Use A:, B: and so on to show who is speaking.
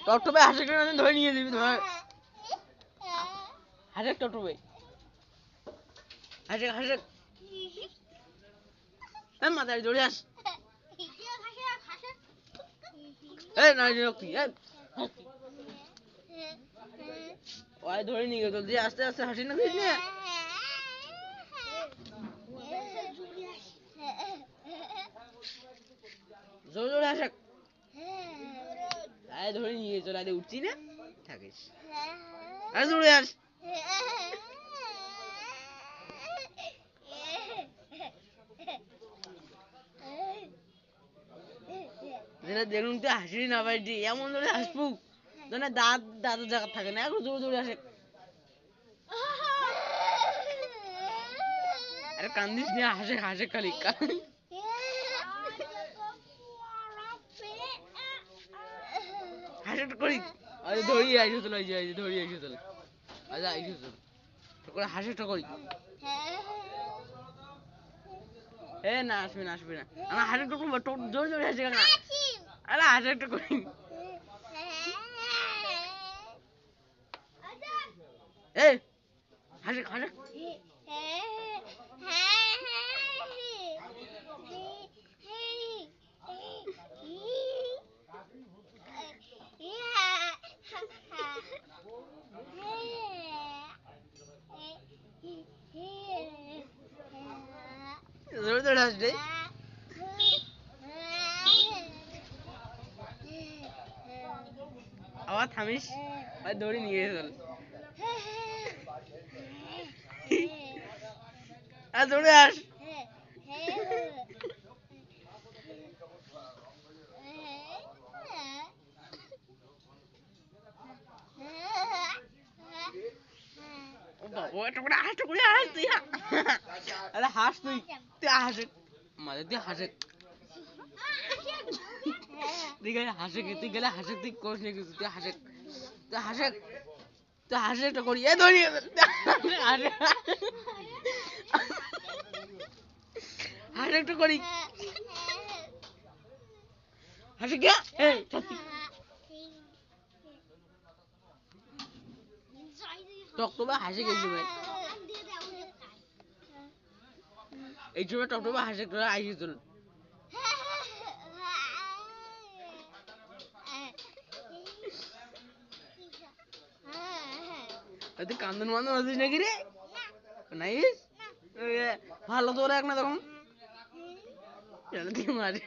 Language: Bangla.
A: টপটপে হাসে ধরে নিয়ে যাবি তোমার হাসে টপটপে হাসে হাসে মাথায় জড়ে আস না ওই ধরে নিয়ে গেল যে আস্তে আস্তে হাসি না দিস না জোরে জোরে হাসে ধরে নিয়ে গেছো রাতে উঠছি না থাকিস আর জোরে আস দেখুন তো হাসি না ভাই এমন ধরে হাসবো দাঁত দাঁতের জায়গা থাকে না এখন জোরে জোরে আসে আরে কান্দিস নিয়ে হাসে হাসে খালি হাসে করি আরে ধরিয়ে আইসো চলো ধরিয়ে আইসো চলো আচ্ছা আইসো চলো করে হাসিটা করি না আসবে না আমার হাসি জোরে জোরে হাসি না আরে হাসি একটা করি হাসে হাসে জোরে জোরে হাসলে আবার থামিস দৌড়ে নিয়ে চল জোরে আস হাস তুই হাসে মাঝে তুই হাসে তুই গেলে হাসে তুই গেলে হাসে তুই করিস না কিছু তুই হাসে তুই হাসে একটা করি ধরি হাসে হাসে একটা করি হাসে কে টকটবা হাসে গেছি ভাই এই সময় টকটবা হাসে করে আইসি চল তুই কান্দন মান্দন আছিস নাকি রে নাইস ভালো তো রাখ না তখন মারে